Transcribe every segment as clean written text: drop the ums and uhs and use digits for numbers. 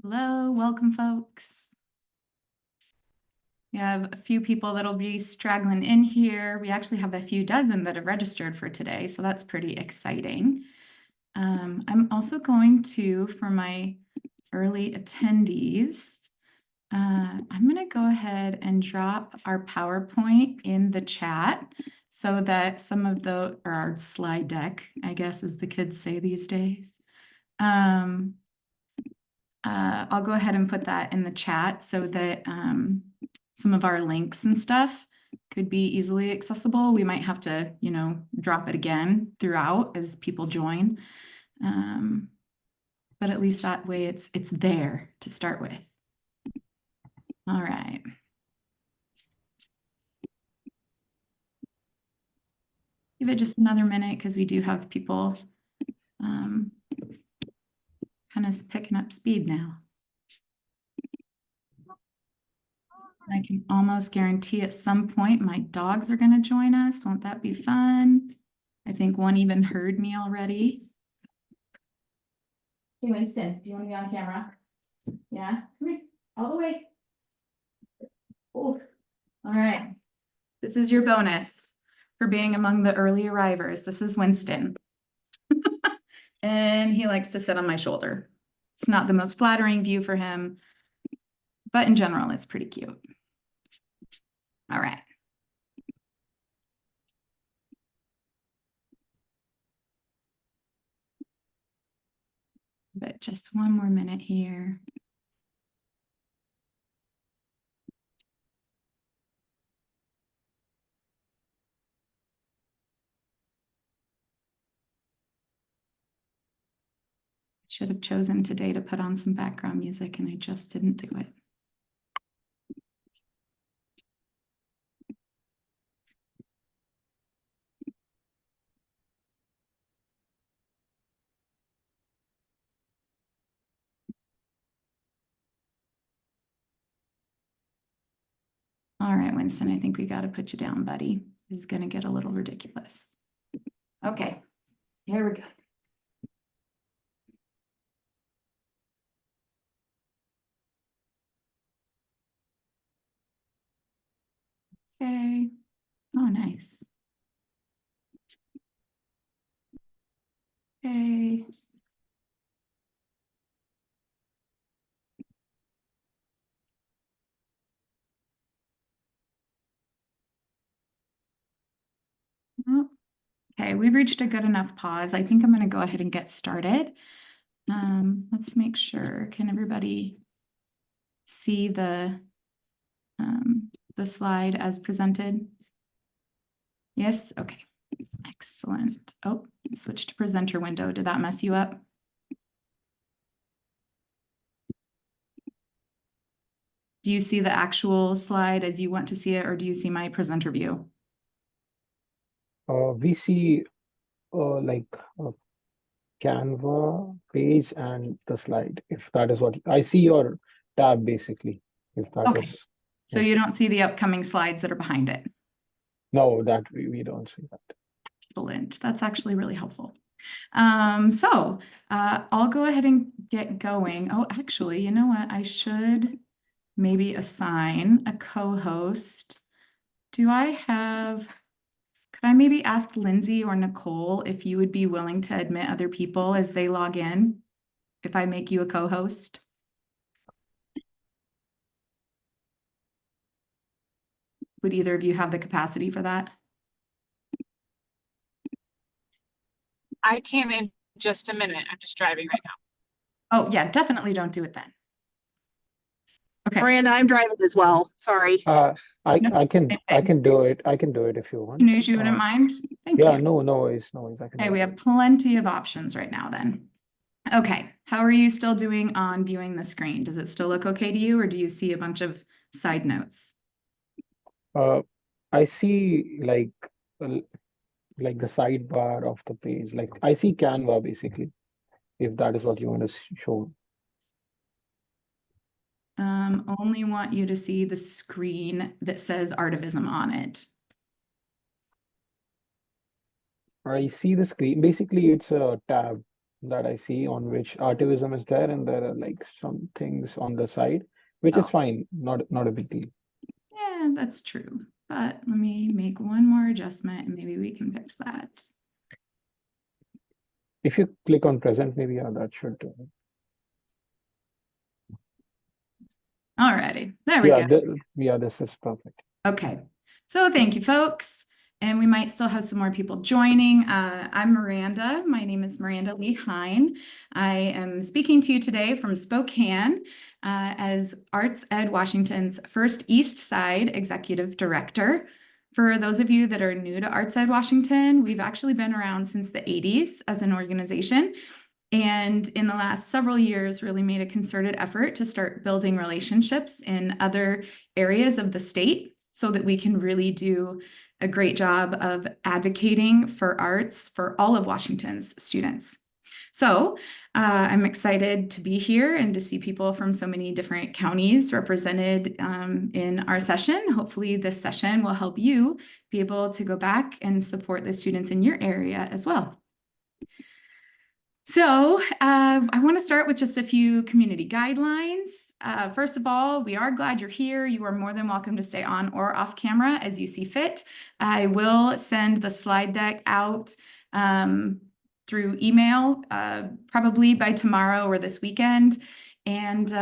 Hello, welcome folks. We have a few people that'll be straggling in here. We actually have a few dozen that have registered for today, so that's pretty exciting. I'm also going to, for my early attendees, I'm going to go ahead and drop our PowerPoint in the chat so that some of the, or our slide deck, I guess, as the kids say these days. I'll go ahead and put that in the chat so that some of our links and stuff could be easily accessible. We might have to, drop it again throughout as people join. But at least that way it's there to start with. All right. Give it just another minute because we do have people kind of picking up speed now. I can almost guarantee at some point my dogs are going to join us. Won't that be fun? I think one even heard me already. Hey, Winston, do you want to be on camera? Yeah, come here, all the way. Oh, all right. This is your bonus for being among the early arrivers. This is Winston. And he likes to sit on my shoulder. It's not the most flattering view for him, but in general, it's pretty cute. All right. But just one more minute here. Should have chosen today to put on some background music and I just didn't do it. All right, Winston, I think we got to put you down, buddy. This is going to get a little ridiculous. Okay, here we go. Okay. Oh, nice. Okay. Oh, okay, we've reached a good enough pause. I think I'm going to go ahead and get started. Let's make sure. Can everybody see the slide as presented? Yes? Okay. Excellent. Oh, switch to presenter window. Did that mess you up? Do you see the actual slide as you want to see it, or do you see my presenter view? We see like a Canva page and the slide, if that is what I see your tab basically, if that Okay. is. So you don't see the upcoming slides that are behind it? No, that we don't see that. Excellent. That's actually really helpful. I'll go ahead and get going. Oh, actually, you know what? I should maybe assign a co-host. Could I maybe ask Lindsay or Nicole if you would be willing to admit other people as they log in, if I make you a co-host? Would either of you have the capacity for that? I can in just a minute. I'm just driving right now. Oh, yeah, definitely don't do it then. Okay. Miranda, I'm driving as well. Sorry. No, I can do it. I can do it if you want. News, you wouldn't mind? Thank Yeah, you. no worries. I can Okay, do we it. have plenty of options right now then. Okay, how are you still doing on viewing the screen? Does it still look okay to you, or do you see a bunch of side notes? I see like the sidebar of the page. Like I see Canva basically, if that is what you want to show. Only want you to see the screen that says Artivism on it. I see the screen. Basically, it's a tab that I see on which Artivism is there, and there are like some things on the side, which is Oh. fine, not a big deal. Yeah, that's true. But let me make one more adjustment and maybe we can fix that. If you click on present, maybe that should. Alrighty, there we go. Yeah, this is perfect. Okay, so thank you, folks. And we might still have some more people joining. I'm Miranda. My name is Miranda Lee Hine. I am speaking to you today from Spokane as Arts Ed Washington's first East Side Executive Director. For those of you that are new to Arts Ed Washington, we've actually been around since the 80s as an organization. And in the last several years, really made a concerted effort to start building relationships in other areas of the state so that we can really do a great job of advocating for arts for all of Washington's students. So I'm excited to be here and to see people from so many different counties represented in our session. Hopefully this session will help you be able to go back and support the students in your area as well. So I want to start with just a few community guidelines. First of all, we are glad you're here. You are more than welcome to stay on or off camera as you see fit. I will send the slide deck out through email probably by tomorrow or this weekend. And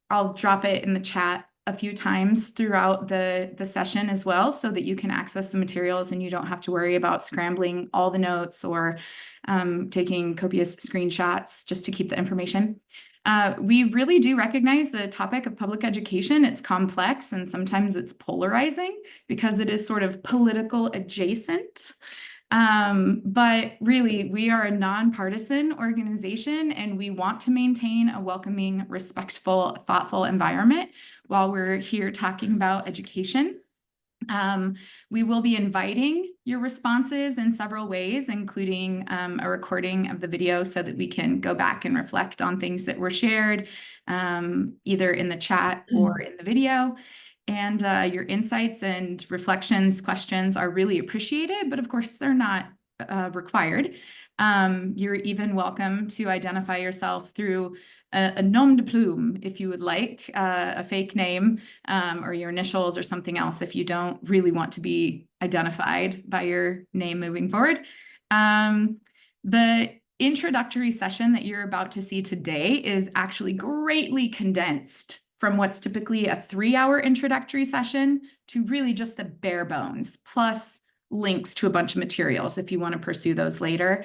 I'll drop it in the chat a few times throughout the session as well so that you can access the materials and you don't have to worry about scrambling all the notes or taking copious screenshots just to keep the information. We really do recognize the topic of public education. It's complex and sometimes it's polarizing because it is sort of political adjacent. But really, we are a nonpartisan organization and we want to maintain a welcoming, respectful, thoughtful environment while we're here talking about education. We will be inviting your responses in several ways, including a recording of the video so that we can go back and reflect on things that were shared, either in the chat or in the video. And your insights and reflections, questions are really appreciated, but of course they're not required. You're even welcome to identify yourself through a nom de plume, if you would like, a fake name or your initials or something else if you don't really want to be identified by your name moving forward. The introductory session that you're about to see today is actually greatly condensed from what's typically a 3-hour introductory session to really just the bare bones, plus links to a bunch of materials if you want to pursue those later.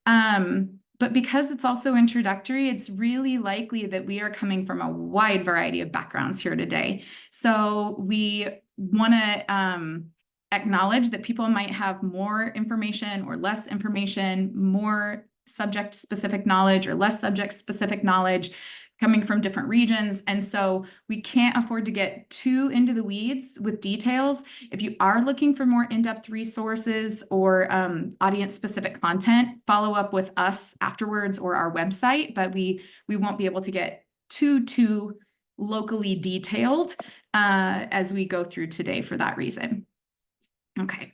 But because it's also introductory, it's really likely that we are coming from a wide variety of backgrounds here today. So we want to acknowledge that people might have more information or less information, more subject-specific knowledge or less subject-specific knowledge coming from different regions. And so we can't afford to get too into the weeds with details. If you are looking for more in-depth resources or audience-specific content, follow up with us afterwards or our website, but we won't be able to get too locally detailed as we go through today for that reason. Okay.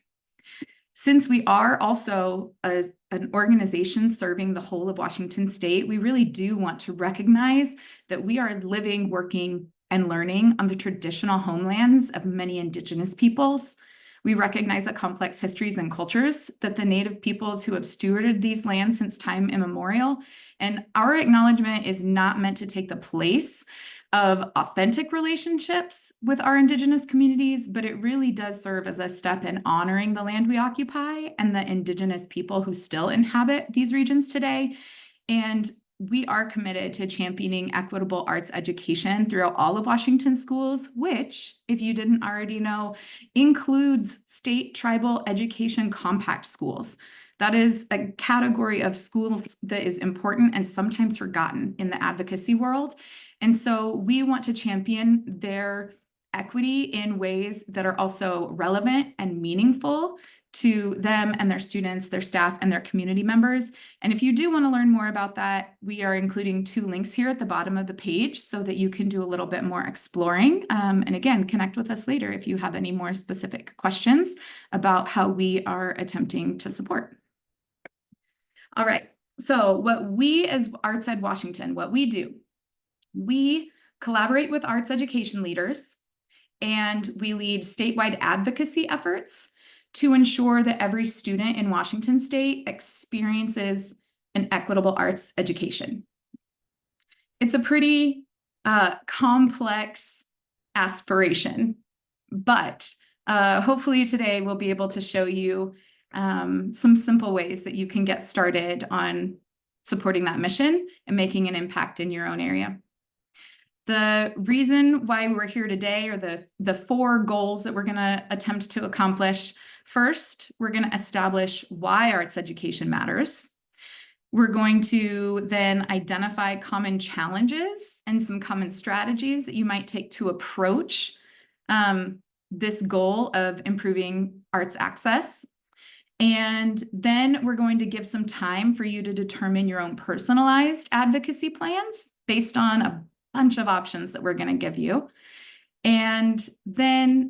Since we are also an organization serving the whole of Washington state, we really do want to recognize that we are living, working, and learning on the traditional homelands of many Indigenous peoples. We recognize the complex histories and cultures that the Native peoples who have stewarded these lands since time immemorial. And our acknowledgement is not meant to take the place of authentic relationships with our Indigenous communities, but it really does serve as a step in honoring the land we occupy and the Indigenous people who still inhabit these regions today. And we are committed to championing equitable arts education throughout all of Washington schools, which, if you didn't already know, includes state tribal education compact schools. That is a category of schools that is important and sometimes forgotten in the advocacy world. And so we want to champion their equity in ways that are also relevant and meaningful to them and their students, their staff, and their community members. And if you do want to learn more about that, we are including 2 links here at the bottom of the page so that you can do a little bit more exploring. And again, connect with us later if you have any more specific questions about how we are attempting to support. All right. So what we as Arts Ed Washington, what we do, we collaborate with arts education leaders and we lead statewide advocacy efforts to ensure that every student in Washington state experiences an equitable arts education. It's a pretty complex aspiration, but hopefully today we'll be able to show you some simple ways that you can get started on supporting that mission and making an impact in your own area. The reason why we're here today are the 4 goals that we're going to attempt to accomplish. First, we're going to establish why arts education matters. We're going to then identify common challenges and some common strategies that you might take to approach this goal of improving arts access. And then we're going to give some time for you to determine your own personalized advocacy plans based on a bunch of options that we're going to give you. And then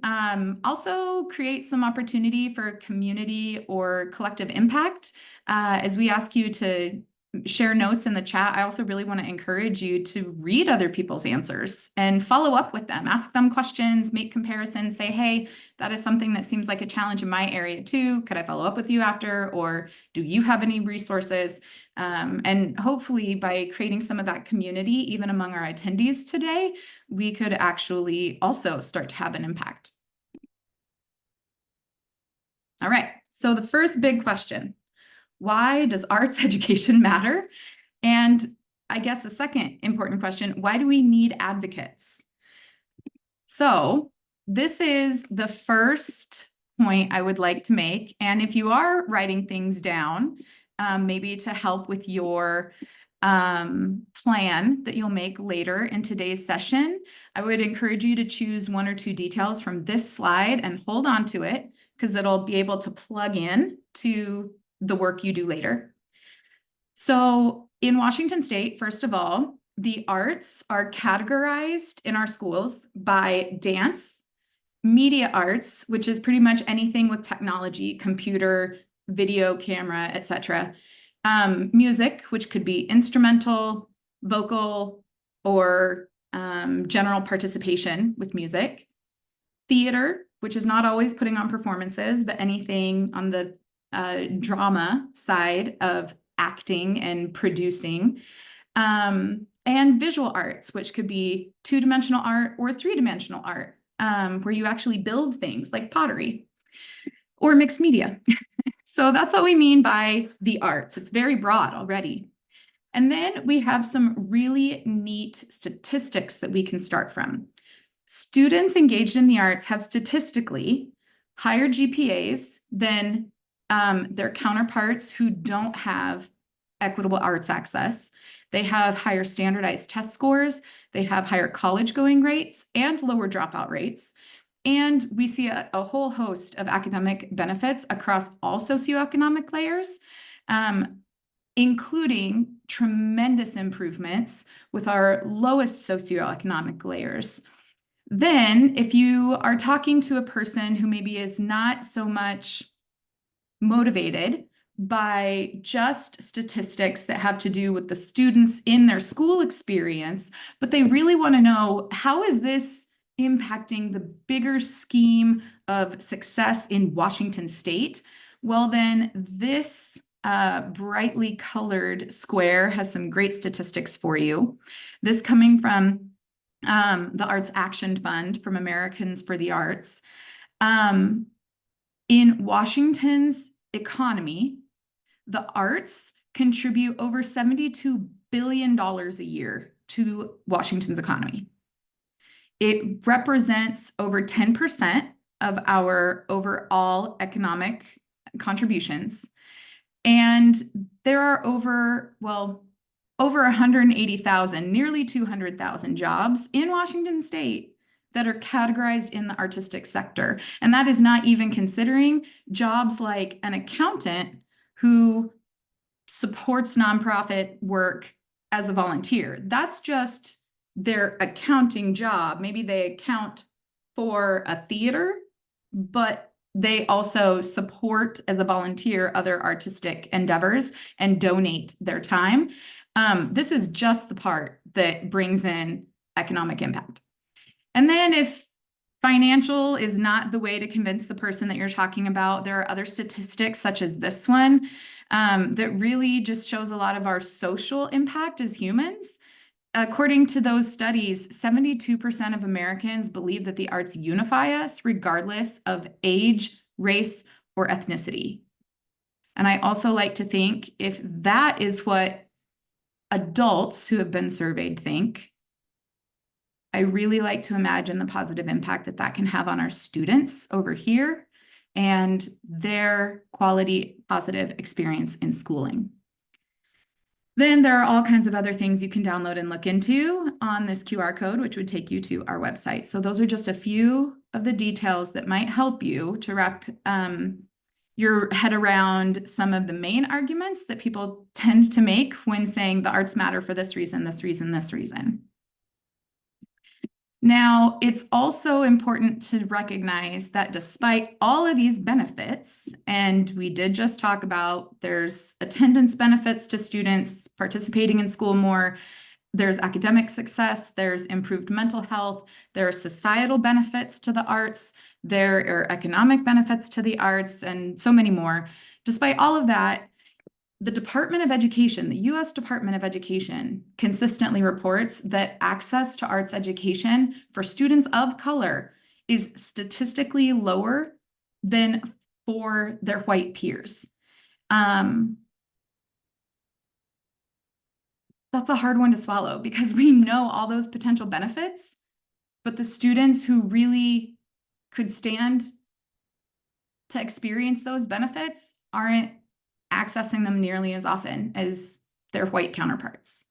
also create some opportunity for community or collective impact. As we ask you to share notes in the chat, I also really want to encourage you to read other people's answers and follow up with them, ask them questions, make comparisons, say, hey, that is something that seems like a challenge in my area too. Could I follow up with you after? Or do you have any resources? And hopefully by creating some of that community, even among our attendees today, we could actually also start to have an impact. All right, so the first big question, why does arts education matter? And I guess the second important question, why do we need advocates? So this is the first point I would like to make. And if you are writing things down, maybe to help with your plan that you'll make later in today's session, I would encourage you to choose 1 or 2 details from this slide and hold on to it because it'll be able to plug in to the work you do later. So in Washington State, first of all, the arts are categorized in our schools by dance, media arts, which is pretty much anything with technology, computer, video, camera, etc. Music, which could be instrumental, vocal, or general participation with music. Theater, which is not always putting on performances, but anything on the drama side of acting and producing. And visual arts, which could be 2-dimensional art or 3-dimensional art, where you actually build things like pottery or mixed media. So that's what we mean by the arts. It's very broad already. And then we have some really neat statistics that we can start from. Students engaged in the arts have statistically higher GPAs than their counterparts who don't have equitable arts access. They have higher standardized test scores, they have higher college going rates and lower dropout rates. And we see a whole host of academic benefits across all socioeconomic layers, including tremendous improvements with our lowest socioeconomic layers. Then, if you are talking to a person who maybe is not so much motivated by just statistics that have to do with the students in their school experience, but they really want to know, how is this impacting the bigger scheme of success in Washington State? Well, then this brightly colored square has some great statistics for you. This coming from the Arts Action Fund from Americans for the Arts. In Washington's economy, the arts contribute over $72 billion a year to Washington's economy. It represents over 10% of our overall economic contributions. And there are over 180,000, nearly 200,000 jobs in Washington State that are categorized in the artistic sector. And that is not even considering jobs like an accountant who supports nonprofit work as a volunteer. That's just their accounting job. Maybe they account for a theater, but they also support as a volunteer other artistic endeavors and donate their time. This is just the part that brings in economic impact. And then if financial is not the way to convince the person that you're talking about, there are other statistics such as this one that really just shows a lot of our social impact as humans. According to those studies, 72% of Americans believe that the arts unify us regardless of age, race, or ethnicity. And I also like to think if that is what adults who have been surveyed think, I really like to imagine the positive impact that that can have on our students over here and their quality, positive experience in schooling. Then there are all kinds of other things you can download and look into on this QR code, which would take you to our website. So those are just a few of the details that might help you to wrap your head around some of the main arguments that people tend to make when saying the arts matter for this reason, this reason, this reason. Now, it's also important to recognize that despite all of these benefits, and we did just talk about there's attendance benefits to students participating in school more, there's academic success, there's improved mental health, there are societal benefits to the arts, there are economic benefits to the arts, and so many more. Despite all of that, the Department of Education, the U.S. Department of Education, consistently reports that access to arts education for students of color is statistically lower than for their white peers. That's a hard one to swallow because we know all those potential benefits, but the students who really could stand to experience those benefits aren't accessing them nearly as often as their white counterparts.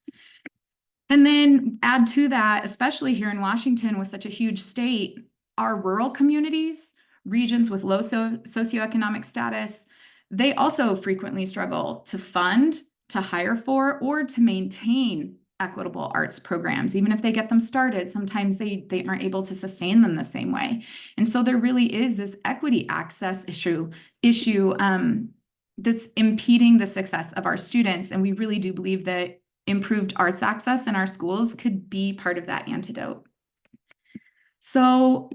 And then add to that, especially here in Washington with such a huge state, our rural communities, regions with low socioeconomic status, they also frequently struggle to fund, to hire for, or to maintain equitable arts programs. Even if they get them started, sometimes they aren't able to sustain them the same way. And so there really is this equity access issue that's impeding the success of our students. And we really do believe that improved arts access in our schools could be part of that antidote. So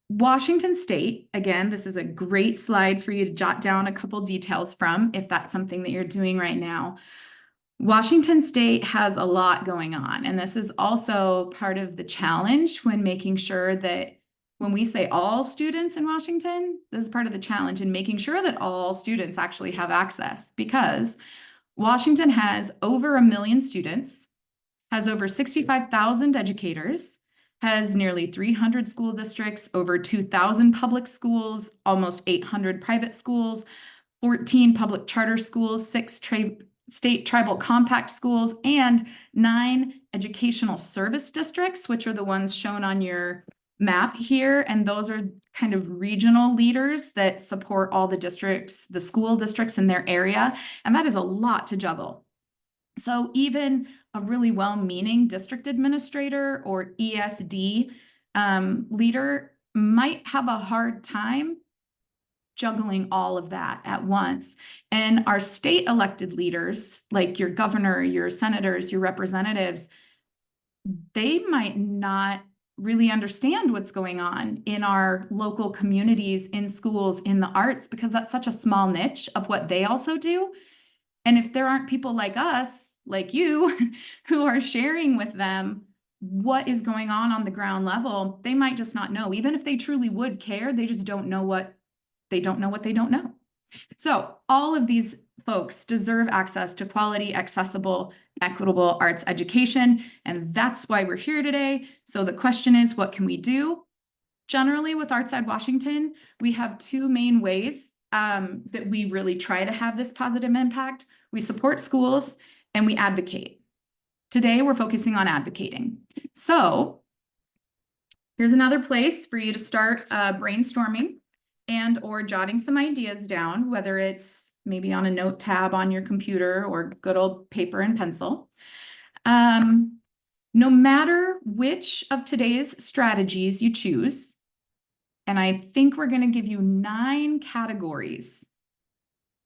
Washington State, again, this is a great slide for you to jot down a couple details from if that's something that you're doing right now. Washington State has a lot going on, and this is also part of the challenge when making sure that when we say all students in Washington, this is part of the challenge in making sure that all students actually have access, because Washington has over 1 million students, has over 65,000 educators, has nearly 300 school districts, over 2,000 public schools, almost 800 private schools, 14 public charter schools, 6 state tribal compact schools, and 9 educational service districts, which are the ones shown on your map here. And those are kind of regional leaders that support all the districts, the school districts in their area. And that is a lot to juggle. So even a really well-meaning district administrator or ESD leader might have a hard time juggling all of that at once. And our state elected leaders, like your governor, your senators, your representatives, they might not really understand what's going on in our local communities, in schools, in the arts, because that's such a small niche of what they also do. And if there aren't people like us, like you, who are sharing with them what is going on the ground level, they might just not know. Even if they truly would care, they just don't know what they don't know. So all of these folks deserve access to quality, accessible, equitable arts education, and that's why we're here today. So the question is, what can we do? Generally with Artside Washington, we have 2 main ways that we really try to have this positive impact. We support schools and we advocate. Today, we're focusing on advocating. So here's another place for you to start brainstorming and or jotting some ideas down, whether it's maybe on a note tab on your computer or good old paper and pencil. No matter which of today's strategies you choose, And I think we're going to give you 9 categories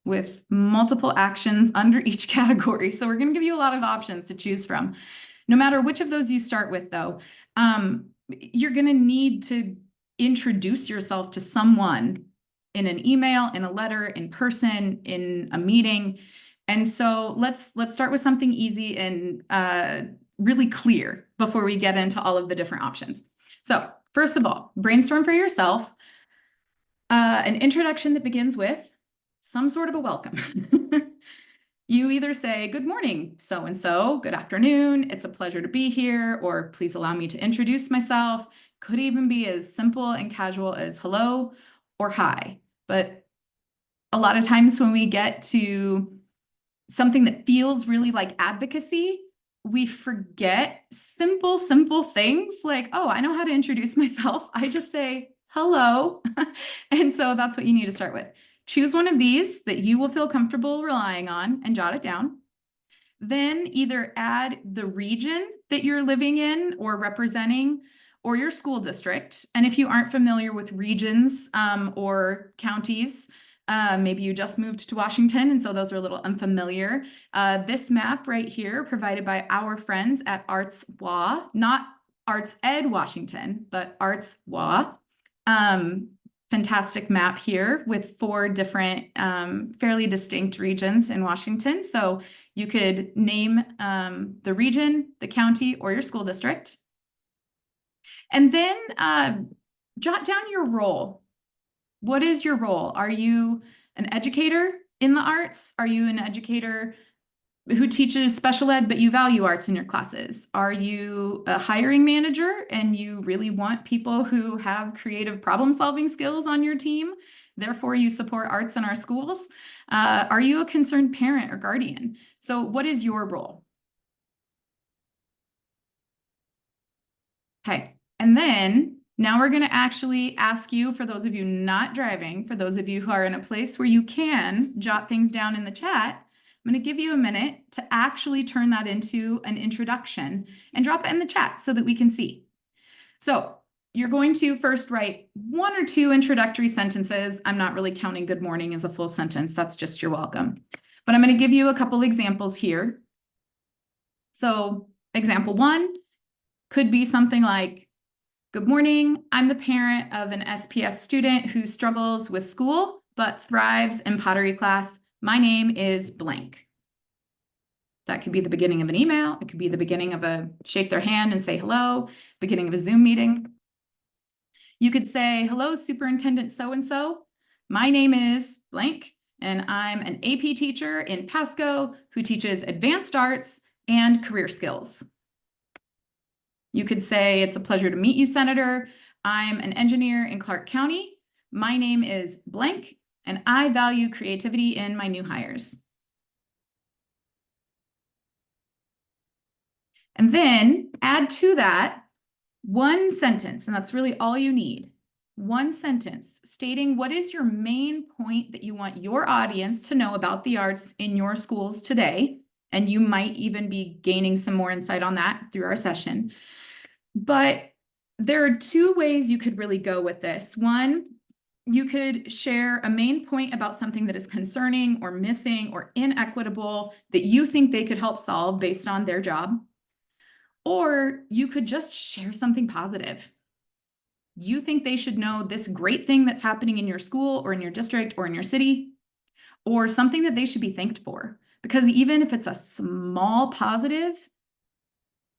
with multiple actions under each category. So we're going to give you a lot of options to choose from. No matter which of those you start with, though, you're going to need to introduce yourself to someone in an email, in a letter, in person, in a meeting. And so let's start with something easy and really clear before we get into all of the different options. So first of all, brainstorm for yourself an introduction that begins with some sort of a welcome. You either say, good morning, so-and-so, good afternoon, it's a pleasure to be here, or please allow me to introduce myself. Could even be as simple and casual as hello or hi. But a lot of times when we get to something that feels really like advocacy, we forget simple things like, oh, I know how to introduce myself. I just say hello. And so that's what you need to start with. Choose one of these that you will feel comfortable relying on and jot it down. Then either add the region that you're living in or representing or your school district. And if you aren't familiar with regions or counties, maybe you just moved to Washington, and so those are a little unfamiliar. This map right here, provided by our friends at Arts WA, not Arts Ed Washington, but Arts WA. Fantastic map here with 4 different fairly distinct regions in Washington. So you could name the region, the county, or your school district. And then jot down your role. What is your role? Are you an educator in the arts? Are you an educator who teaches special ed, but you value arts in your classes? Are you a hiring manager and you really want people who have creative problem-solving skills on your team? Therefore, you support arts in our schools. Are you a concerned parent or guardian? So what is your role? Okay, and then now we're going to actually ask you, for those of you not driving, for those of you who are in a place where you can jot things down in the chat, I'm going to give you a minute to actually turn that into an introduction and drop it in the chat so that we can see. So you're going to first write 1 or 2 introductory sentences. I'm not really counting good morning as a full sentence. That's just you're welcome. But I'm going to give you a couple examples here. So example 1 could be something like, good morning, I'm the parent of an SPS student who struggles with school but thrives in pottery class. My name is blank. That could be the beginning of an email. It could be the beginning of a shake their hand and say hello, beginning of a Zoom meeting. You could say, hello, Superintendent so-and-so. My name is blank, and I'm an AP teacher in Pasco who teaches advanced arts and career skills. You could say, it's a pleasure to meet you, Senator. I'm an engineer in Clark County. My name is blank, and I value creativity in my new hires. And then add to that 1 sentence, and that's really all you need. 1 sentence stating what is your main point that you want your audience to know about the arts in your schools today. And you might even be gaining some more insight on that through our session. But there are 2 ways you could really go with this. 1, you could share a main point about something that is concerning or missing or inequitable that you think they could help solve based on their job. Or you could just share something positive. You think they should know this great thing that's happening in your school or in your district or in your city, or something that they should be thanked for. Because even if it's a small positive,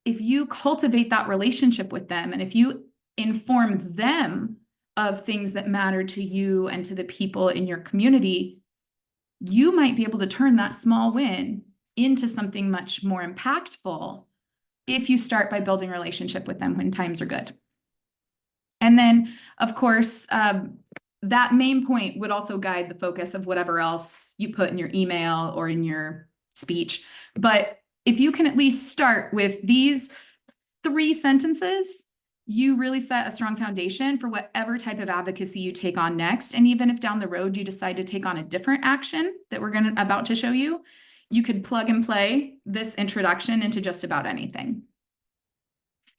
if you cultivate that relationship with them and if you inform them of things that matter to you and to the people in your community, you might be able to turn that small win into something much more impactful if you start by building a relationship with them when times are good. And then, of course, that main point would also guide the focus of whatever else you put in your email or in your speech. But if you can at least start with these 3 sentences, you really set a strong foundation for whatever type of advocacy you take on next. And even if down the road you decide to take on a different action that we're about to show you, you could plug and play this introduction into just about anything.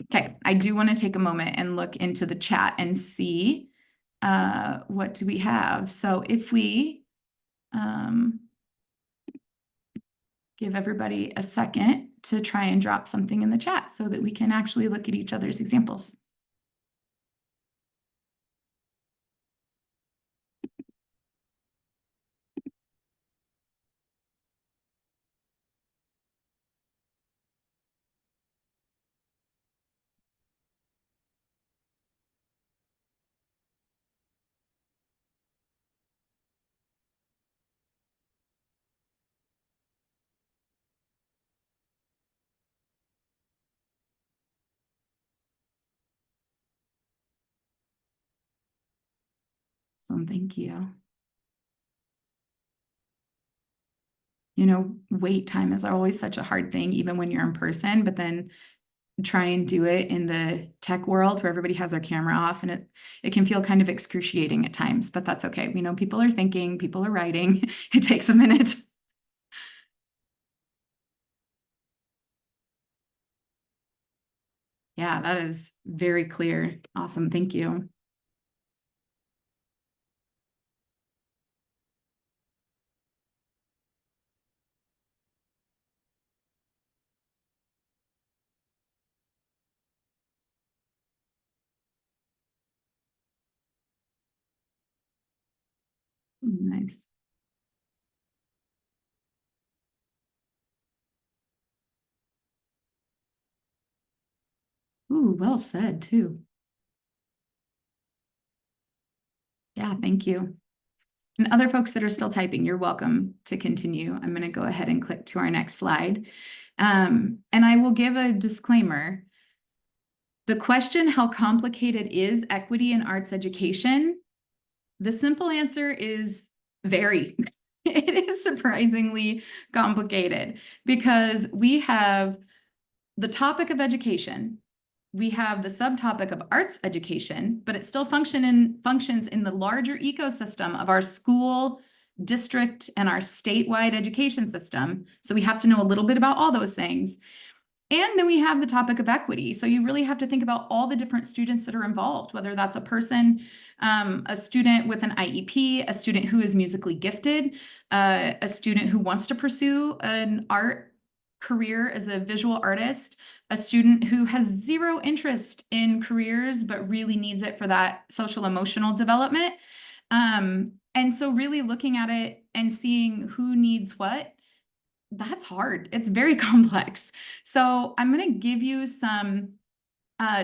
Okay, I do want to take a moment and look into the chat and see what do we have? So if we give everybody a second to try and drop something in the chat so that we can actually look at each other's examples. So thank you. You know, wait time is always such a hard thing, even when you're in person, but then try and do it in the tech world where everybody has their camera off, and it can feel kind of excruciating at times, but that's okay. We know people are thinking, people are writing. It takes a minute. Yeah, that is very clear. Awesome. Thank you. Nice. Ooh, well said too. Yeah, thank you. And other folks that are still typing, you're welcome to continue. I'm going to go ahead and click to our next slide. And I will give a disclaimer. The question, how complicated is equity in arts education? The simple answer is very. It is surprisingly complicated because we have the topic of education. We have the subtopic of arts education, but it still functions in the larger ecosystem of our school, district, and our statewide education system. So we have to know a little bit about all those things. And then we have the topic of equity. So you really have to think about all the different students that are involved, whether that's a person, a student with an IEP, a student who is musically gifted, a student who wants to pursue an art career as a visual artist, a student who has zero interest in careers but really needs it for that social emotional development. And so really looking at it and seeing who needs what, that's hard. It's very complex. So I'm going to give you some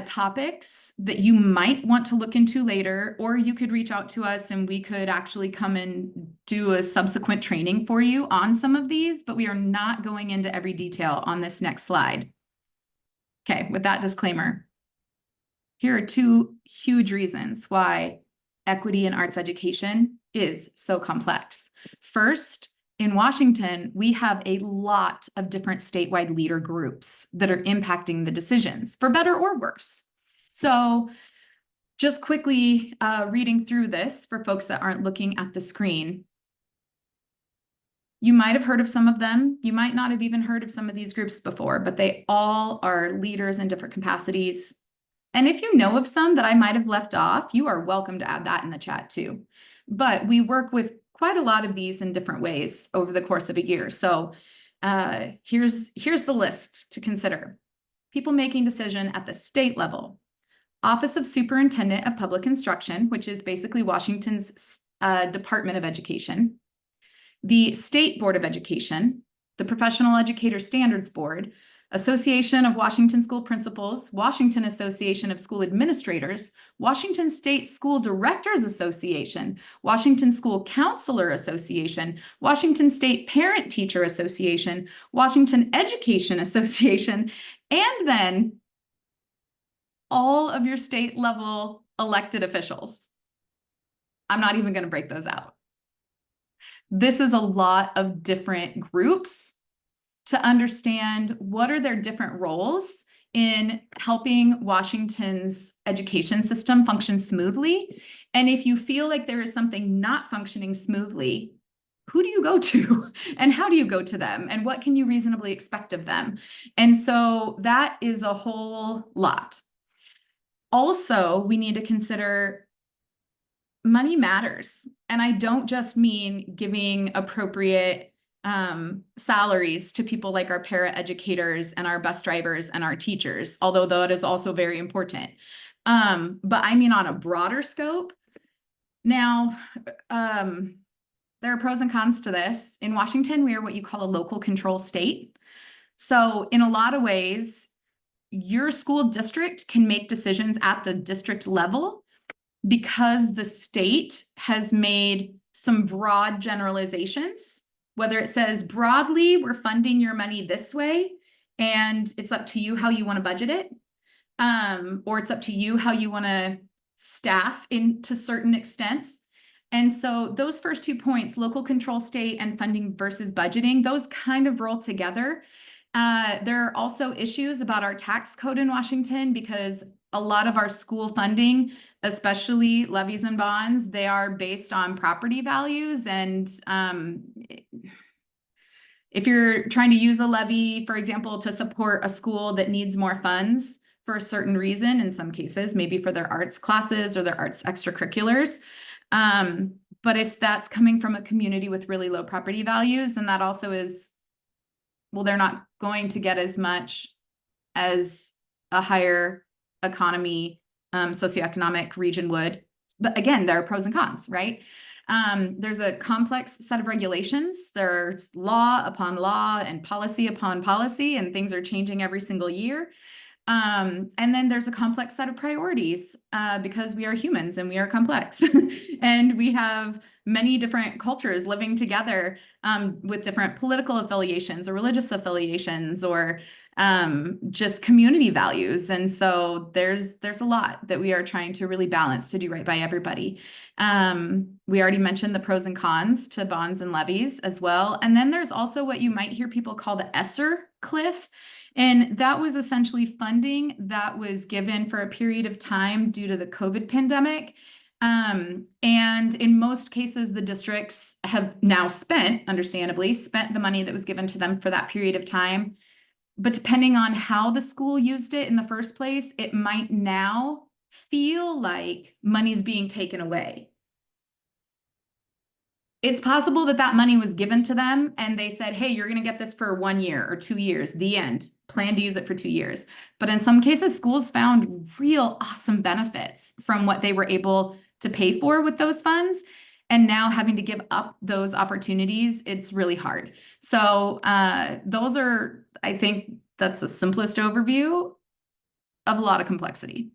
topics that you might want to look into later, or you could reach out to us and we could actually come and do a subsequent training for you on some of these, but we are not going into every detail on this next slide. Okay, with that disclaimer, here are two huge reasons why equity in arts education is so complex. First, in Washington, we have a lot of different statewide leader groups that are impacting the decisions, for better or worse. So just quickly reading through this for folks that aren't looking at the screen, you might have heard of some of them. You might not have even heard of some of these groups before, but they all are leaders in different capacities. And if you know of some that I might have left off, you are welcome to add that in the chat too. But we work with quite a lot of these in different ways over the course of a year. So here's the list to consider. People making decision at the state level. Office of Superintendent of Public Instruction, which is basically Washington's Department of Education. The State Board of Education, the Professional Educator Standards Board, Association of Washington School Principals, Washington Association of School Administrators, Washington State School Directors Association, Washington School Counselor Association, Washington State Parent Teacher Association, Washington Education Association, and then all of your state level elected officials. I'm not even going to break those out. This is a lot of different groups to understand what are their different roles in helping Washington's education system function smoothly. And if you feel like there is something not functioning smoothly, who do you go to and how do you go to them and what can you reasonably expect of them? And so that is a whole lot. Also, we need to consider money matters. And I don't just mean giving appropriate salaries to people like our paraeducators and our bus drivers and our teachers, although that is also very important. But I mean on a broader scope. Now, there are pros and cons to this. In Washington, we are what you call a local control state. So in a lot of ways, your school district can make decisions at the district level because the state has made some broad generalizations, whether it says broadly, we're funding your money this way, and it's up to you how you want to budget it, or it's up to you how you want to staff to certain extents. And so those first 2 points, local control state and funding versus budgeting, those kind of roll together. There are also issues about our tax code in Washington because a lot of our school funding, especially levies and bonds, they are based on property values. And if you're trying to use a levy, for example, to support a school that needs more funds for a certain reason, in some cases, maybe for their arts classes or their arts extracurriculars, but if that's coming from a community with really low property values, then that also is, well, they're not going to get as much as a higher economy, socioeconomic region would. But again, there are pros and cons, right? There's a complex set of regulations. There's law upon law and policy upon policy, and things are changing every single year. And then there's a complex set of priorities because we are humans and we are complex and we have many different cultures living together with different political affiliations or religious affiliations or just community values. And so there's a lot that we are trying to really balance to do right by everybody. We already mentioned the pros and cons to bonds and levies as well. And then there's also what you might hear people call the ESSER cliff. And that was essentially funding that was given for a period of time due to the COVID pandemic. And in most cases, the districts have now understandably spent the money that was given to them for that period of time. But depending on how the school used it in the first place, it might now feel like money's being taken away. It's possible that that money was given to them and they said, hey, you're going to get this for 1 year or 2 years, the end. Plan to use it for 2 years. But in some cases, schools found real awesome benefits from what they were able to pay for with those funds. And now having to give up those opportunities, it's really hard. So those are, I think that's the simplest overview of a lot of complexity.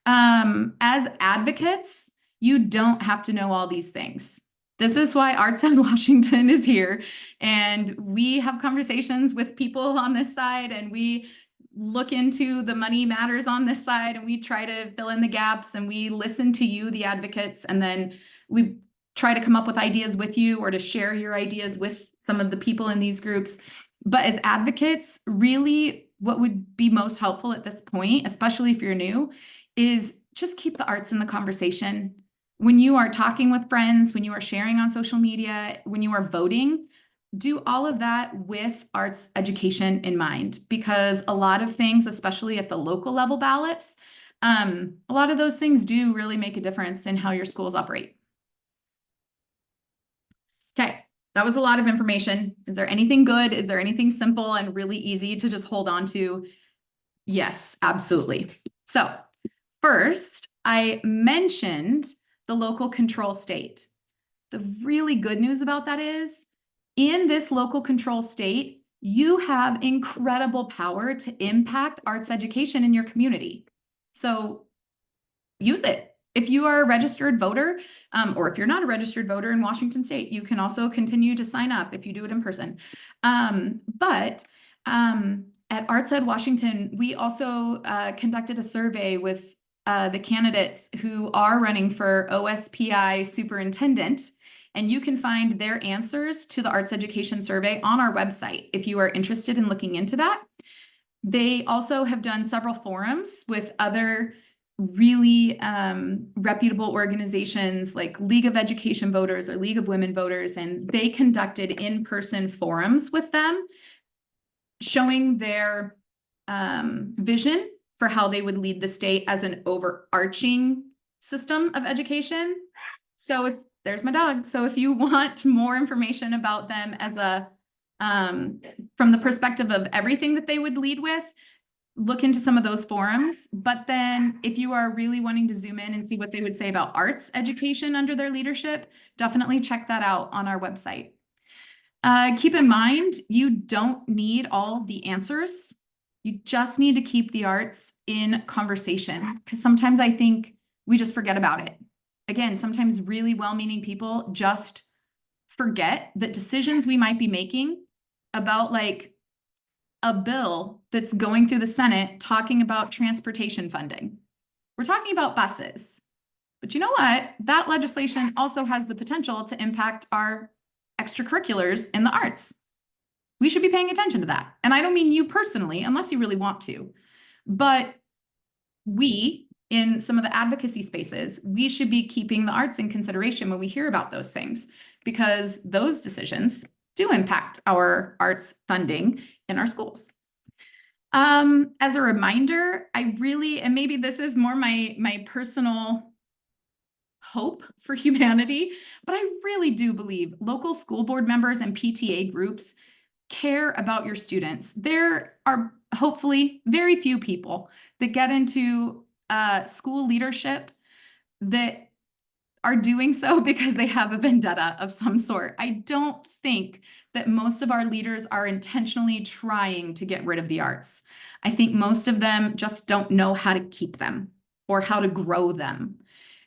As advocates, you don't have to know all these things. This is why Arts Ed Washington is here. And we have conversations with people on this side, and we look into the money matters on this side, and we try to fill in the gaps, and we listen to you, the advocates, and then we try to come up with ideas with you or to share your ideas with some of the people in these groups. But as advocates, really what would be most helpful at this point, especially if you're new, is just keep the arts in the conversation. When you are talking with friends, when you are sharing on social media, when you are voting, do all of that with arts education in mind, because a lot of things, especially at the local level ballots, a lot of those things do really make a difference in how your schools operate. Okay, that was a lot of information. Is there anything good? Is there anything simple and really easy to just hold on to? Yes, absolutely. So first, I mentioned the local control state. The really good news about that is, in this local control state, you have incredible power to impact arts education in your community. So use it. If you are a registered voter, or if you're not a registered voter in Washington State, you can also continue to sign up if you do it in person. But at Arts Ed Washington, we also conducted a survey with the candidates who are running for OSPI superintendent, and you can find their answers to the arts education survey on our website if you are interested in looking into that. They also have done several forums with other really reputable organizations like League of Education Voters or League of Women Voters, and they conducted in-person forums with them, showing their vision for how they would lead the state as an overarching system of education. So if there's my dog. So if you want more information about them as a, from the perspective of everything that they would lead with, look into some of those forums. But then if you are really wanting to zoom in and see what they would say about arts education under their leadership, definitely check that out on our website. Keep in mind, you don't need all the answers. You just need to keep the arts in conversation, because sometimes I think we just forget about it. Again, sometimes really well-meaning people just forget that decisions we might be making about like a bill that's going through the Senate talking about transportation funding. We're talking about buses. But you know what? That legislation also has the potential to impact our extracurriculars in the arts. We should be paying attention to that. And I don't mean you personally, unless you really want to. But we, in some of the advocacy spaces, we should be keeping the arts in consideration when we hear about those things, because those decisions do impact our arts funding in our schools. As a reminder, I really, and maybe this is more my personal hope for humanity, but I really do believe local school board members and PTA groups care about your students. There are hopefully very few people that get into school leadership that are doing so because they have a vendetta of some sort. I don't think that most of our leaders are intentionally trying to get rid of the arts. I think most of them just don't know how to keep them or how to grow them.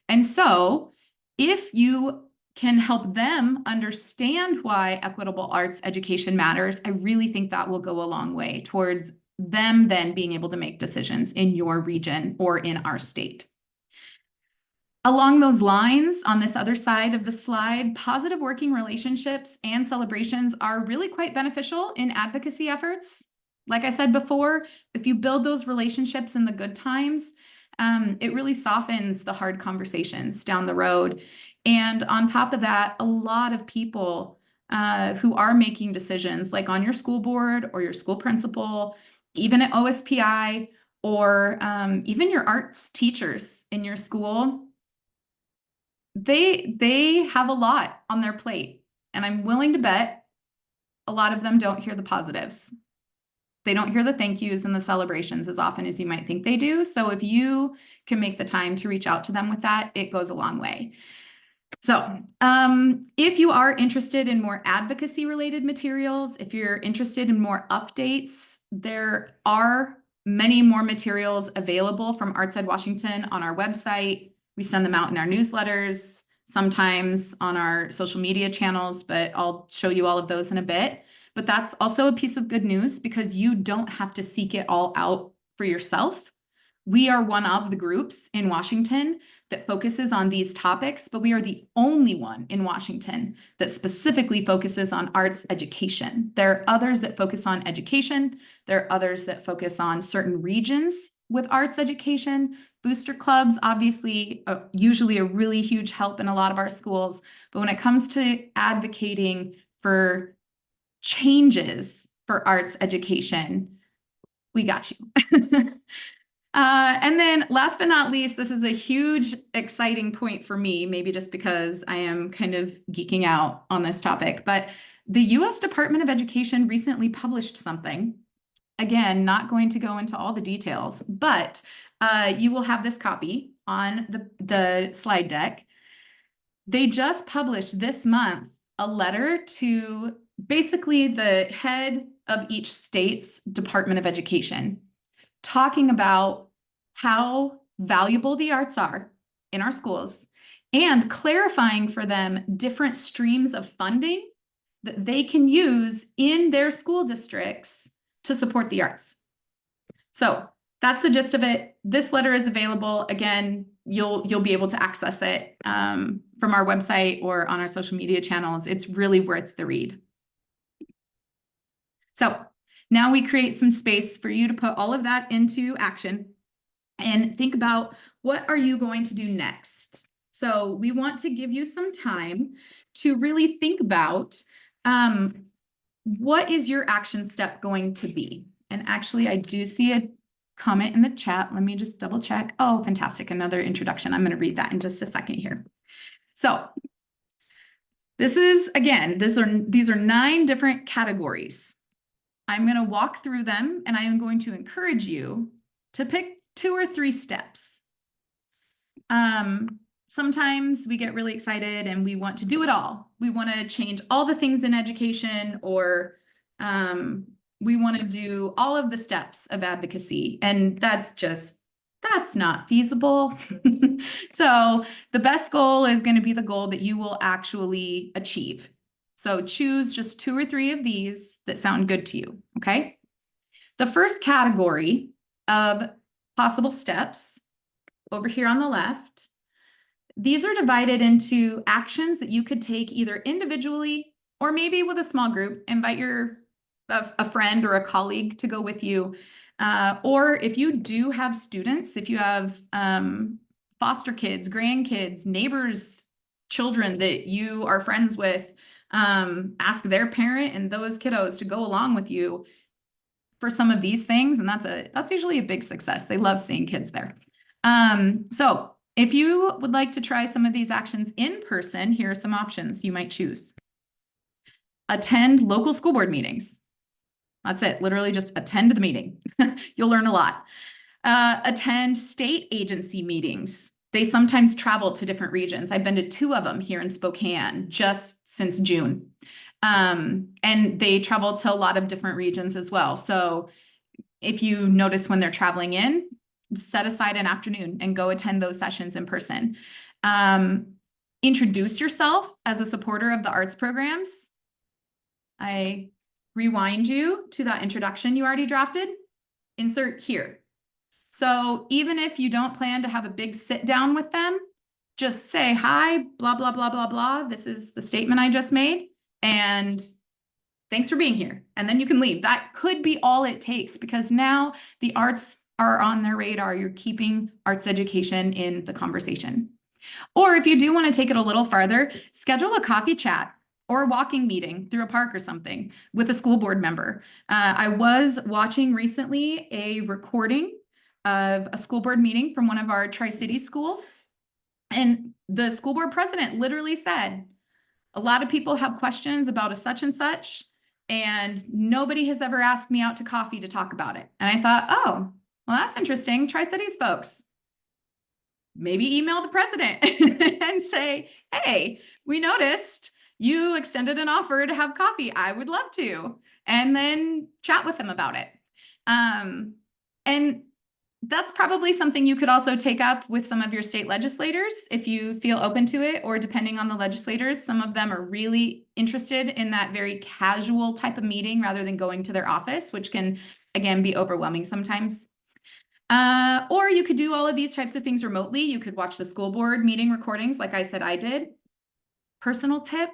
And so if you can help them understand why equitable arts education matters, I really think that will go a long way towards them then being able to make decisions in your region or in our state. Along those lines, on this other side of the slide, positive working relationships and celebrations are really quite beneficial in advocacy efforts. Like I said before, if you build those relationships in the good times, it really softens the hard conversations down the road. And on top of that, a lot of people who are making decisions, like on your school board or your school principal, even at OSPI, or even your arts teachers in your school, they have a lot on their plate. And I'm willing to bet a lot of them don't hear the positives. They don't hear the thank yous and the celebrations as often as you might think they do. So if you can make the time to reach out to them with that, it goes a long way. So if you are interested in more advocacy related materials, if you're interested in more updates, there are many more materials available from ArtsEd Washington on our website. We send them out in our newsletters, sometimes on our social media channels, but I'll show you all of those in a bit. But that's also a piece of good news, because you don't have to seek it all out for yourself. We are one of the groups in Washington that focuses on these topics, but we are the only one in Washington that specifically focuses on arts education. There are others that focus on education. There are others that focus on certain regions with arts education. Booster clubs, obviously, usually a really huge help in a lot of our schools. But when it comes to advocating for changes for arts education, we got you. And then last but not least, this is a huge, exciting point for me, maybe just because I am kind of geeking out on this topic, but the US Department of Education recently published something. Again, not going to go into all the details, but you will have this copy on the slide deck. They just published this month a letter to basically the head of each state's Department of Education, talking about how valuable the arts are in our schools and clarifying for them different streams of funding that they can use in their school districts to support the arts. So that's the gist of it. This letter is available. Again, you'll be able to access it from our website or on our social media channels. It's really worth the read. So now we create some space for you to put all of that into action and think about, what are you going to do next? So we want to give you some time to really think about what is your action step going to be? And actually, I do see a comment in the chat. Let me just double check. Oh, fantastic. Another introduction. I'm going to read that in just a second here. So this is, again, these are 9 different categories. I'm going to walk through them, and I am going to encourage you to pick 2 or 3 steps. Sometimes we get really excited and we want to do it all. We want to change all the things in education, or we want to do all of the steps of advocacy, and that's not feasible. So the best goal is going to be the goal that you will actually achieve. So choose just 2 or 3 of these that sound good to you, okay? The first category of possible steps over here on the left, these are divided into actions that you could take either individually or maybe with a small group. Invite a friend or a colleague to go with you. Or if you do have students, if you have foster kids, grandkids, neighbors, children that you are friends with, ask their parent and those kiddos to go along with you for some of these things. And that's usually a big success. They love seeing kids there. So if you would like to try some of these actions in person, here are some options you might choose. Attend local school board meetings. That's it. Literally just attend the meeting. You'll learn a lot. Attend state agency meetings. They sometimes travel to different regions. I've been to 2 of them here in Spokane just since June. And they travel to a lot of different regions as well. So if you notice when they're traveling in, set aside an afternoon and go attend those sessions in person. Introduce yourself as a supporter of the arts programs. I rewind you to that introduction you already drafted. Insert here. So even if you don't plan to have a big sit down with them, just say, hi, blah, blah, blah, blah, blah. This is the statement I just made. And thanks for being here. And then you can leave. That could be all it takes, because now the arts are on their radar. You're keeping arts education in the conversation. Or if you do want to take it a little farther, schedule a coffee chat or a walking meeting through a park or something with a school board member. I was watching recently a recording of a school board meeting from one of our Tri-City schools. And the school board president literally said, a lot of people have questions about a such and such, and nobody has ever asked me out to coffee to talk about it. And I thought, oh, well, that's interesting. Tri-Cities folks. Maybe email the president and say, hey, we noticed you extended an offer to have coffee. I would love to. And then chat with them about it. And that's probably something you could also take up with some of your state legislators if you feel open to it, or depending on the legislators, some of them are really interested in that very casual type of meeting rather than going to their office, which can, again, be overwhelming sometimes. Or you could do all of these types of things remotely. You could watch the school board meeting recordings, like I said I did. Personal tip,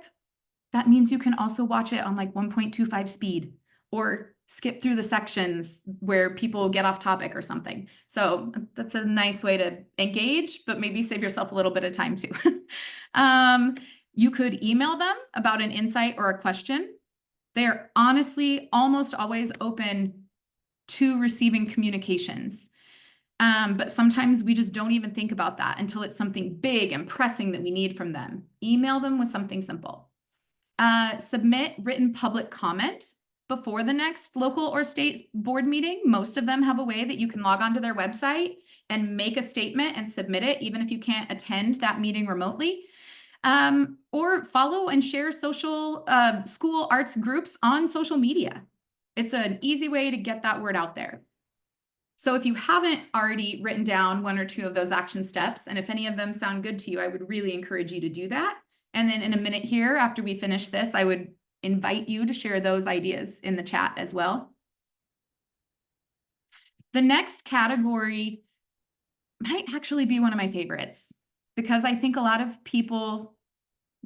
that means you can also watch it on like 1.25 speed, or skip through the sections where people get off topic or something. So that's a nice way to engage, but maybe save yourself a little bit of time too. You could email them about an insight or a question. They're honestly almost always open to receiving communications. But sometimes we just don't even think about that until it's something big and pressing that we need from them. Email them with something simple. Submit written public comment before the next local or state board meeting. Most of them have a way that you can log onto their website and make a statement and submit it, even if you can't attend that meeting remotely. Or follow and share social school arts groups on social media. It's an easy way to get that word out there. So if you haven't already written down 1 or 2 of those action steps, and if any of them sound good to you, I would really encourage you to do that. And then in a minute here, after we finish this, I would invite you to share those ideas in the chat as well. The next category might actually be one of my favorites, because I think a lot of people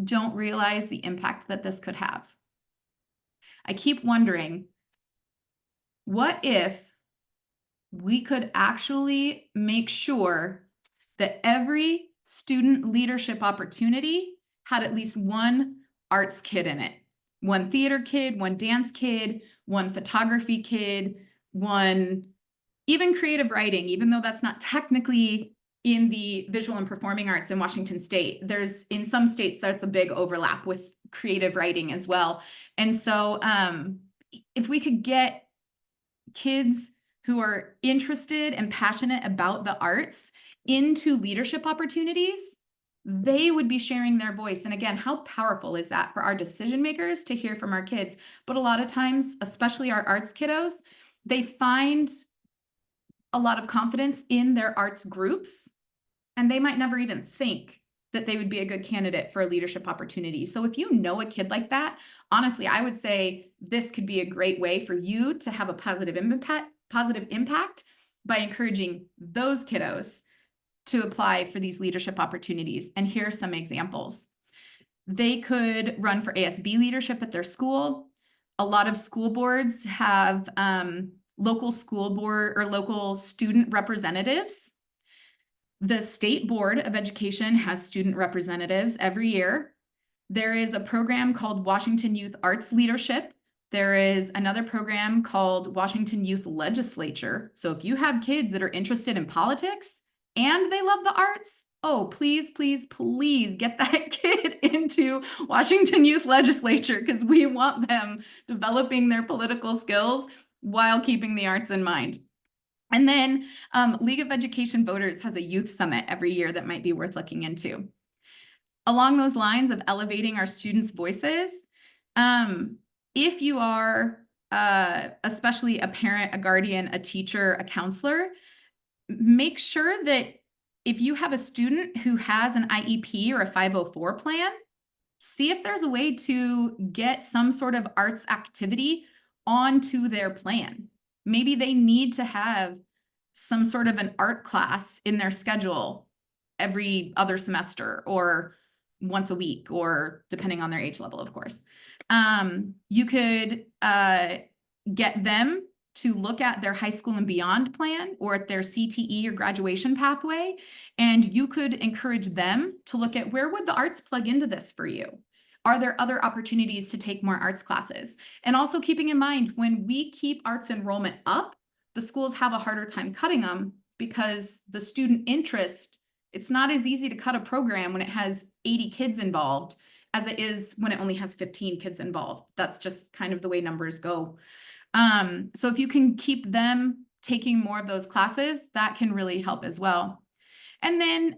don't realize the impact that this could have. I keep wondering, what if we could actually make sure that every student leadership opportunity had at least one arts kid in it? One theater kid, one dance kid, one photography kid, one even creative writing, even though that's not technically in the visual and performing arts in Washington State. There's in some states that's a big overlap with creative writing as well. And so if we could get kids who are interested and passionate about the arts into leadership opportunities, they would be sharing their voice. And again, how powerful is that for our decision makers to hear from our kids? But a lot of times, especially our arts kiddos, they find a lot of confidence in their arts groups, and they might never even think that they would be a good candidate for a leadership opportunity. So if you know a kid like that, honestly, I would say this could be a great way for you to have a positive impact by encouraging those kiddos to apply for these leadership opportunities. And here are some examples. They could run for ASB leadership at their school. A lot of school boards have local school board or local student representatives. The State Board of Education has student representatives every year. There is a program called Washington Youth Arts Leadership. There is another program called Washington Youth Legislature. So if you have kids that are interested in politics and they love the arts, oh, please, please, please get that kid into Washington Youth Legislature, because we want them developing their political skills while keeping the arts in mind. And then League of Education Voters has a youth summit every year that might be worth looking into. Along those lines of elevating our students' voices, if you are especially a parent, a guardian, a teacher, a counselor, make sure that if you have a student who has an IEP or a 504 plan, see if there's a way to get some sort of arts activity onto their plan. Maybe they need to have some sort of an art class in their schedule every other semester or once a week, or depending on their age level, of course. You could get them to look at their high school and beyond plan or at their CTE or graduation pathway, and you could encourage them to look at where would the arts plug into this for you? Are there other opportunities to take more arts classes? And also keeping in mind, when we keep arts enrollment up, the schools have a harder time cutting them because the student interest, it's not as easy to cut a program when it has 80 kids involved as it is when it only has 15 kids involved. That's just kind of the way numbers go. So if you can keep them taking more of those classes, that can really help as well. And then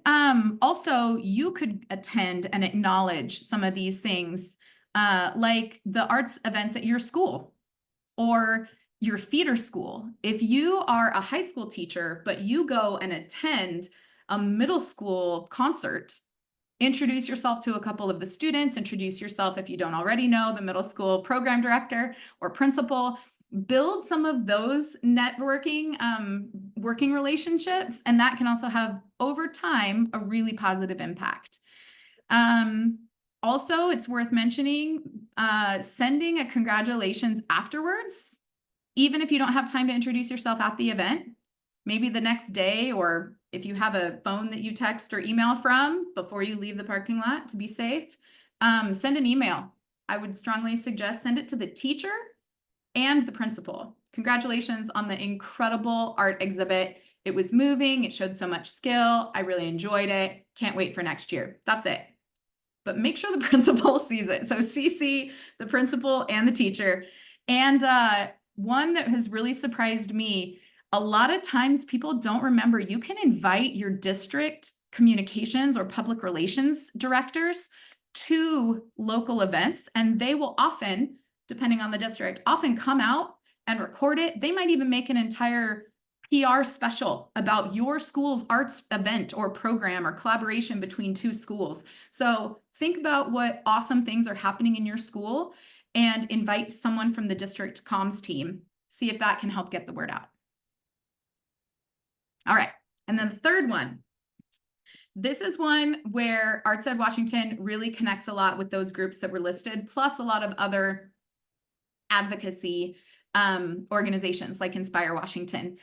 also you could attend and acknowledge some of these things, like the arts events at your school or your feeder school. If you are a high school teacher, but you go and attend a middle school concert, introduce yourself to a couple of the students, introduce yourself, if you don't already know, the middle school program director or principal. Build some of those networking, working relationships, and that can also have, over time, a really positive impact. Also, it's worth mentioning, sending a congratulations afterwards, even if you don't have time to introduce yourself at the event, maybe the next day, or if you have a phone that you text or email from before you leave the parking lot to be safe, send an email. I would strongly suggest send it to the teacher and the principal. Congratulations on the incredible art exhibit. It was moving. It showed so much skill. I really enjoyed it. Can't wait for next year. That's it. But make sure the principal sees it. So CC the principal and the teacher. And one that has really surprised me, a lot of times people don't remember you can invite your district communications or public relations directors to local events, and they will often, depending on the district, often come out and record it. They might even make an entire PR special about your school's arts event or program or collaboration between two schools. So think about what awesome things are happening in your school and invite someone from the district comms team. See if that can help get the word out. All right, and then the third one. This is one where Arts Ed Washington really connects a lot with those groups that were listed, plus a lot of other advocacy organizations like Inspire Washington.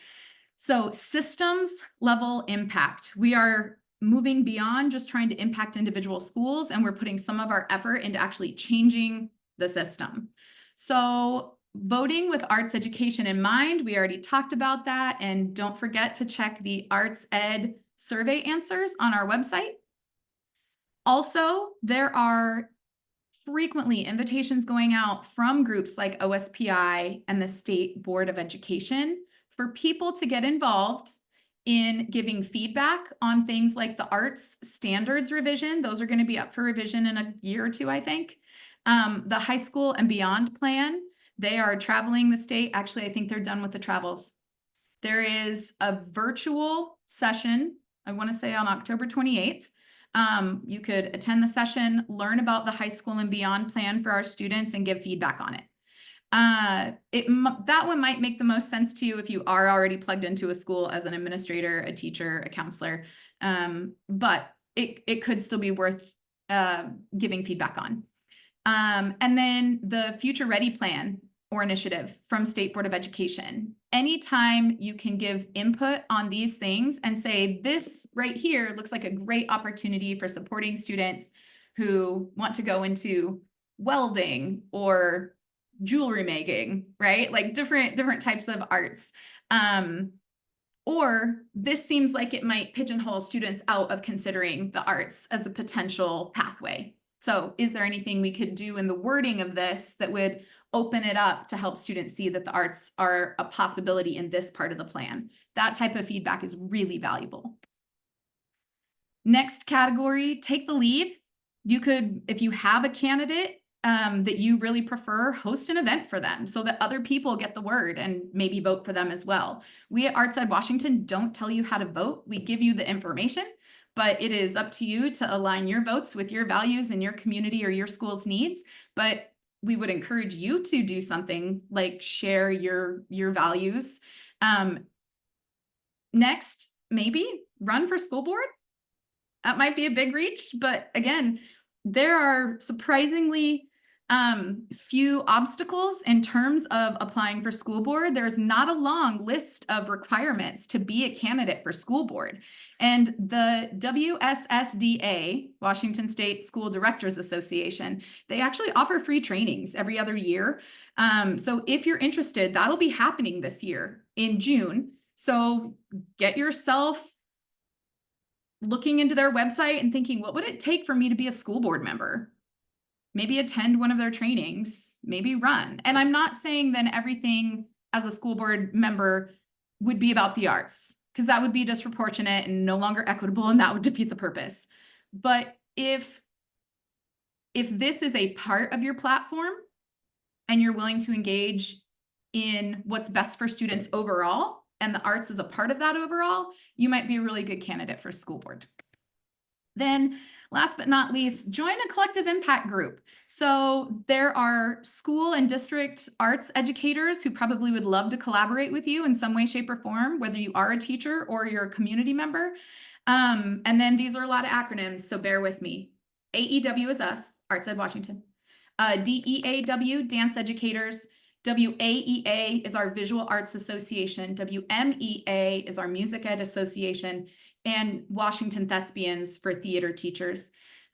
So systems level impact. We are moving beyond just trying to impact individual schools, and we're putting some of our effort into actually changing the system. So voting with arts education in mind, we already talked about that, and don't forget to check the Arts Ed survey answers on our website. Also, there are frequently invitations going out from groups like OSPI and the State Board of Education for people to get involved in giving feedback on things like the arts standards revision. Those are going to be up for revision in a year or two, I think. The high school and beyond plan, they are traveling the state. Actually, I think they're done with the travels. There is a virtual session, I want to say on October 28th. You could attend the session, learn about the high school and beyond plan for our students, and give feedback on it. That one might make the most sense to you if you are already plugged into a school as an administrator, a teacher, a counselor, but it could still be worth giving feedback on. And then the Future Ready Plan or initiative from State Board of Education. Anytime you can give input on these things and say, this right here looks like a great opportunity for supporting students who want to go into welding or jewelry making, right? Like different types of arts. Or this seems like it might pigeonhole students out of considering the arts as a potential pathway. So is there anything we could do in the wording of this that would open it up to help students see that the arts are a possibility in this part of the plan? That type of feedback is really valuable. Next category, take the lead. You could, if you have a candidate that you really prefer, host an event for them so that other people get the word and maybe vote for them as well. We at ArtsEd Washington don't tell you how to vote. We give you the information, but it is up to you to align your votes with your values and your community or your school's needs. But we would encourage you to do something like share your values. Next, maybe run for school board. That might be a big reach, but again, there are surprisingly few obstacles in terms of applying for school board. There's not a long list of requirements to be a candidate for school board. And the WSSDA, Washington State School Directors Association, they actually offer free trainings every other year. So if you're interested, that'll be happening this year in June. So get yourself looking into their website and thinking, what would it take for me to be a school board member? Maybe attend one of their trainings, maybe run. And I'm not saying then everything as a school board member would be about the arts, because that would be disproportionate and no longer equitable, and that would defeat the purpose. But if this is a part of your platform and you're willing to engage in what's best for students overall, and the arts is a part of that overall, you might be a really good candidate for school board. Then last but not least, join a collective impact group. So there are school and district arts educators who probably would love to collaborate with you in some way, shape, or form, whether you are a teacher or you're a community member. And then these are a lot of acronyms, so bear with me. AEW is us, ArtsEd Washington. DEAW, Dance Educators. WAEA is our Visual Arts Association. WMEA is our Music Ed Association. And Washington Thespians for theater teachers.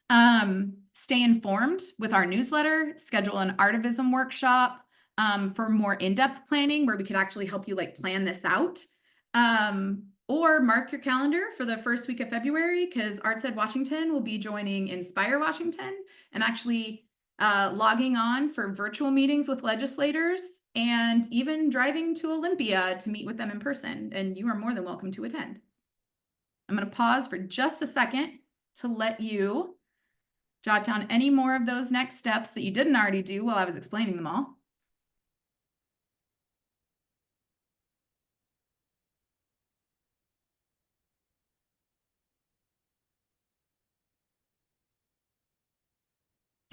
Stay informed with our newsletter, schedule an Artivism workshop for more in-depth planning where we could actually help you like plan this out. Or mark your calendar for the first week of February, because ArtsEd Washington will be joining Inspire Washington and actually logging on for virtual meetings with legislators and even driving to Olympia to meet with them in person. And you are more than welcome to attend. I'm going to pause for just a second to let you jot down any more of those next steps that you didn't already do while I was explaining them all.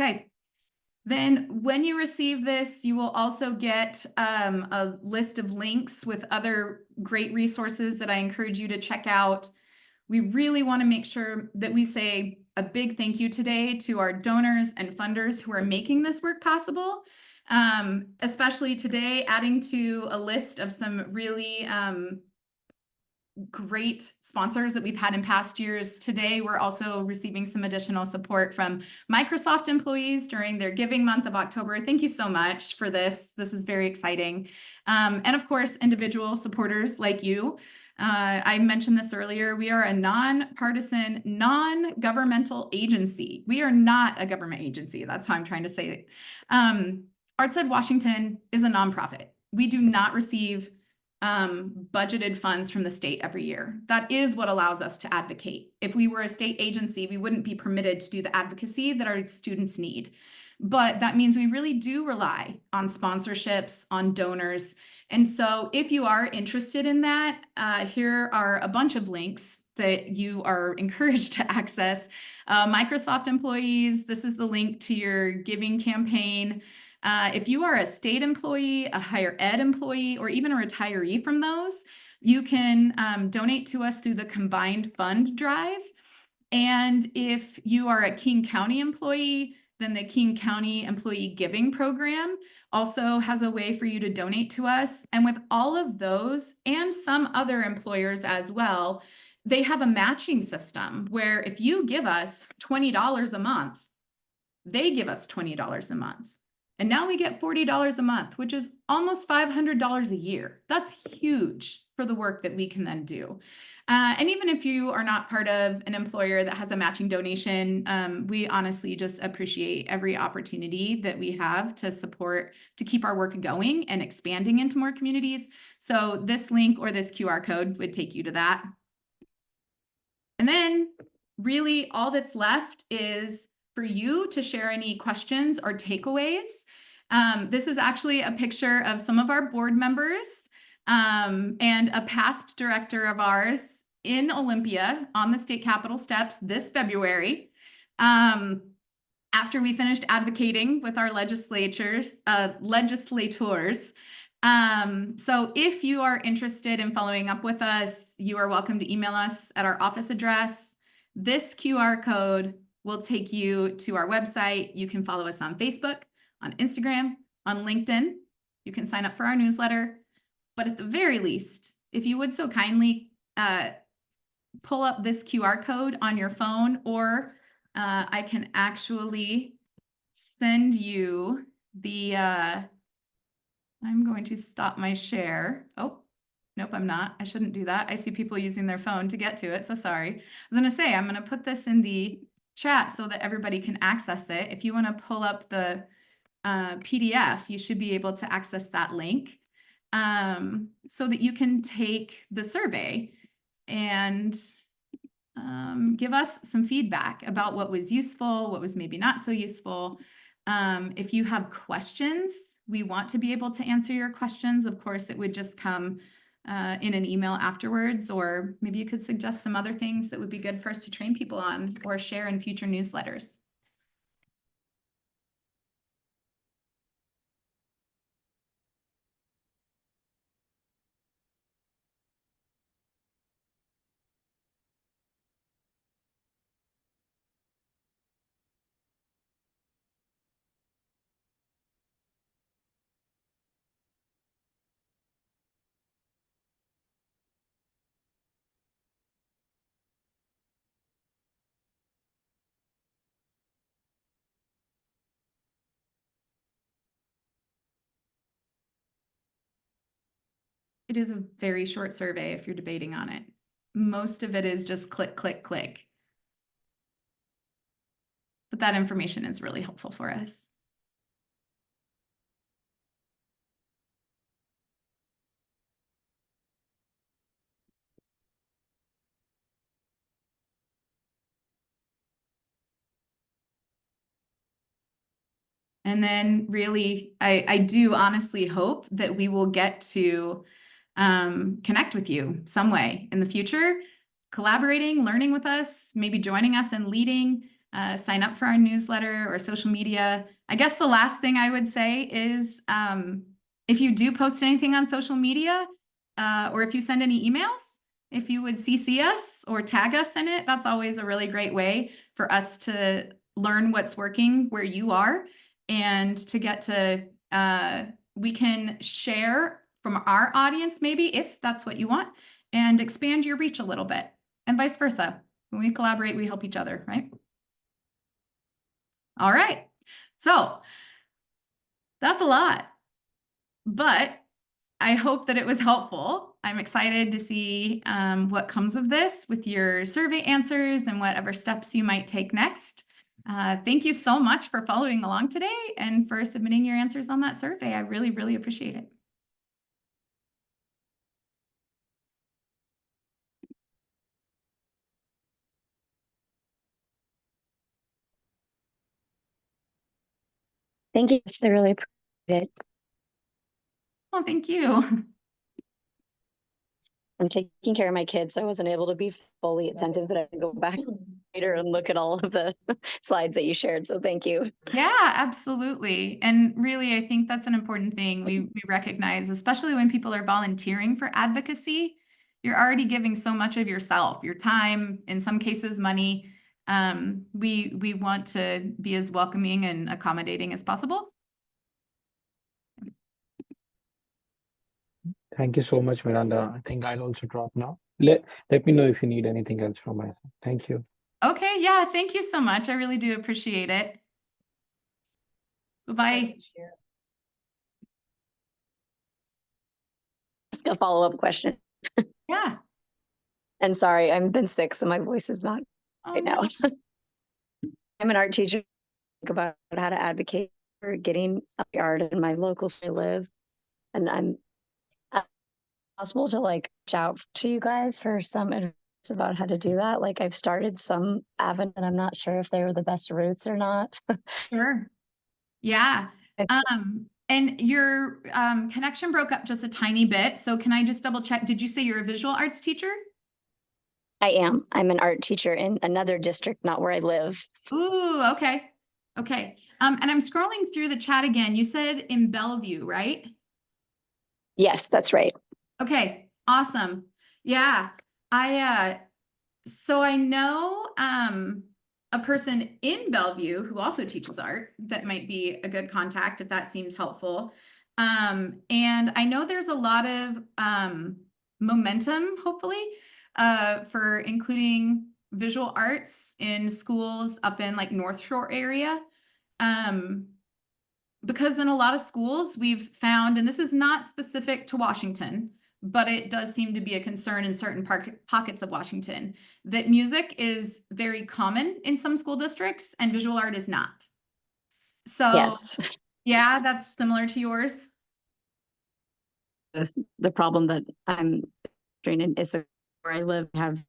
Okay. Then when you receive this, you will also get a list of links with other great resources that I encourage you to check out. We really want to make sure that we say a big thank you today to our donors and funders who are making this work possible, especially today, adding to a list of some really great sponsors that we've had in past years. Today, we're also receiving some additional support from Microsoft employees during their giving month of October. Thank you so much for this. This is very exciting. And of course, individual supporters like you. I mentioned this earlier. We are a nonpartisan, non-governmental agency. We are not a government agency. That's how I'm trying to say it. Arts Ed Washington is a nonprofit. We do not receive budgeted funds from the state every year. That is what allows us to advocate. If we were a state agency, we wouldn't be permitted to do the advocacy that our students need. But that means we really do rely on sponsorships, on donors. And so if you are interested in that, here are a bunch of links that you are encouraged to access. Microsoft employees, this is the link to your giving campaign. If you are a state employee, a higher ed employee, or even a retiree from those, you can donate to us through the Combined Fund Drive. And if you are a King County employee, then the King County Employee Giving Program also has a way for you to donate to us. And with all of those and some other employers as well, they have a matching system where if you give us $20 a month, they give us $20 a month. And now we get $40 a month, which is almost $500 a year. That's huge for the work that we can then do. And even if you are not part of an employer that has a matching donation, we honestly just appreciate every opportunity that we have to support, to keep our work going and expanding into more communities. So this link or this QR code would take you to that. And then really all that's left is for you to share any questions or takeaways. This is actually a picture of some of our board members and a past director of ours in Olympia on the state capitol steps this February. After we finished advocating with our legislators. So if you are interested in following up with us, you are welcome to email us at our office address. This QR code will take you to our website. You can follow us on Facebook, on Instagram, on LinkedIn. You can sign up for our newsletter. But at the very least, if you would so kindly pull up this QR code on your phone, or I can actually send you the, I'm going to stop my share. Oh, nope, I'm not. I shouldn't do that. I see people using their phone to get to it, so sorry. I was gonna say, I'm gonna put this in the chat so that everybody can access it. If you wanna pull up the PDF, you should be able to access that link so that you can take the survey and give us some feedback about what was useful, what was maybe not so useful. If you have questions, we want to be able to answer your questions. Of course, it would just come in an email afterwards, or maybe you could suggest some other things that would be good for us to train people on or share in future newsletters. It is a very short survey if you're debating on it. Most of it is just click, click, click. But that information is really helpful for us. And then really, I do honestly hope that we will get to connect with you some way in the future, collaborating, learning with us, maybe joining us and leading, sign up for our newsletter or social media. I guess the last thing I would say is if you do post anything on social media or if you send any emails, if you would CC us or tag us in it, that's always a really great way for us to learn what's working where you are. And to get to, we can share from our audience, maybe, if that's what you want, and expand your reach a little bit, and vice versa. When we collaborate, we help each other, right? All right, so that's a lot, but I hope that it was helpful. I'm excited to see what comes of this with your survey answers and whatever steps you might take next. Thank you so much for following along today and for submitting your answers on that survey. I really, really appreciate it. Thank you. I really appreciate it. Well, thank you. I'm taking care of my kids, so I wasn't able to be fully attentive, but I can go back later and look at all of the slides that you shared. So thank you. Yeah, absolutely. And really, I think that's an important thing we recognize, especially when people are volunteering for advocacy. You're already giving so much of yourself, your time, in some cases, money. We want to be as welcoming and accommodating as possible. Thank you so much, Miranda. I think I'll also drop now. Let me know if you need anything else from my side. Thank you. Okay, yeah, thank you so much. I really do appreciate it. Bye-bye. Ask a follow-up question. Yeah. And sorry, I've been sick, so my voice is not Oh, right now. no. I'm an art teacher. Think about how to advocate for getting up the art in my local city I live, and I'm possible to like reach out to you guys for some advice about how to do that. Like I've started some avenue and I'm not sure if they were the best routes or not. Sure. Yeah. And your connection broke up just a tiny bit. So can I just double check? Did you say you're a visual arts teacher? I am. I'm an art teacher in another district, not where I live. Ooh, okay. Okay. And I'm scrolling through the chat again. You said in Bellevue, right? Yes, that's right. Okay. Awesome. Yeah. So I know a person in Bellevue who also teaches art that might be a good contact if that seems helpful. And I know there's a lot of momentum, hopefully, for including visual arts in schools up in like North Shore area. Because in a lot of schools we've found, and this is not specific to Washington, but it does seem to be a concern in certain pockets of Washington, that music is very common in some school districts and visual art is not. So Yes. yeah, that's similar to yours. The problem that I'm training is that where I live, I have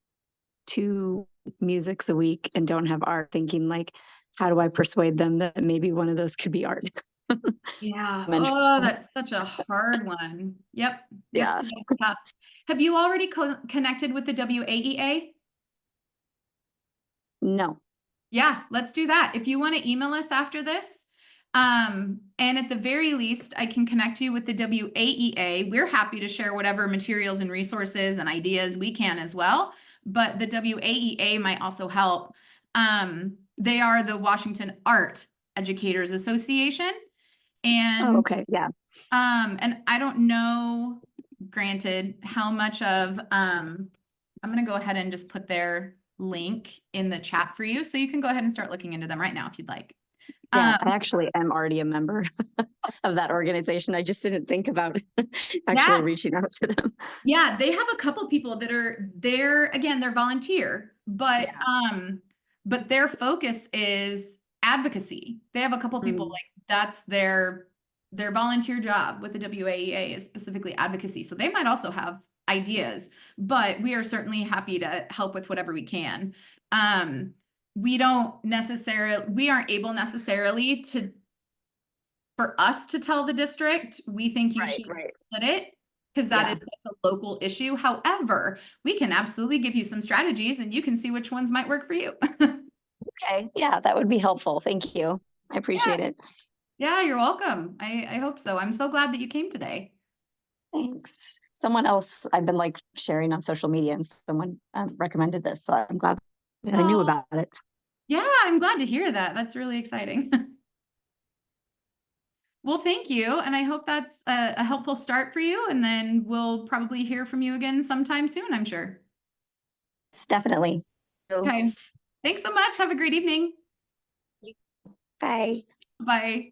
2 musics a week and don't have art, thinking like, how do I persuade them that maybe one of those could be art? Yeah. Mental. Oh, that's such a hard one. Yep. Yeah. That's tough. Have you already connected with the WAEA? No. Yeah, let's do that. If you want to email us after this, and at the very least, I can connect you with the WAEA. We're happy to share whatever materials and resources and ideas we can as well, but the WAEA might also help. They are the Washington Art Educators Association. And Oh, okay. Yeah. and I don't know, granted, how much of I'm gonna go ahead and just put their link in the chat for you. So you can go ahead and start looking into them right now if you'd like. Yeah, I actually am already a member of that organization. I just didn't think about actually reaching out to them. Yeah, they have a couple people that are there. Again, they're volunteer, but their focus is advocacy. They have a couple people like that's their volunteer job with the WAEA is specifically advocacy. So they might also have ideas, but we are certainly happy to help with whatever we can. We aren't able necessarily for us to tell the district, we think you should split it because that is a local issue. However, we can absolutely give you some strategies and you can see which ones might work for you. Okay. Yeah, that would be helpful. Thank you. I appreciate it. Yeah, you're welcome. I hope so. I'm so glad that you came today. Thanks. Someone else I've been like sharing on social media and someone recommended this. So I'm glad I knew about it. Yeah, I'm glad to hear that. That's really exciting. Well, thank you. And I hope that's a helpful start for you. And then we'll probably hear from you again sometime soon, I'm sure. It's definitely. Okay. Thanks so much. Have a great evening. Bye. Bye.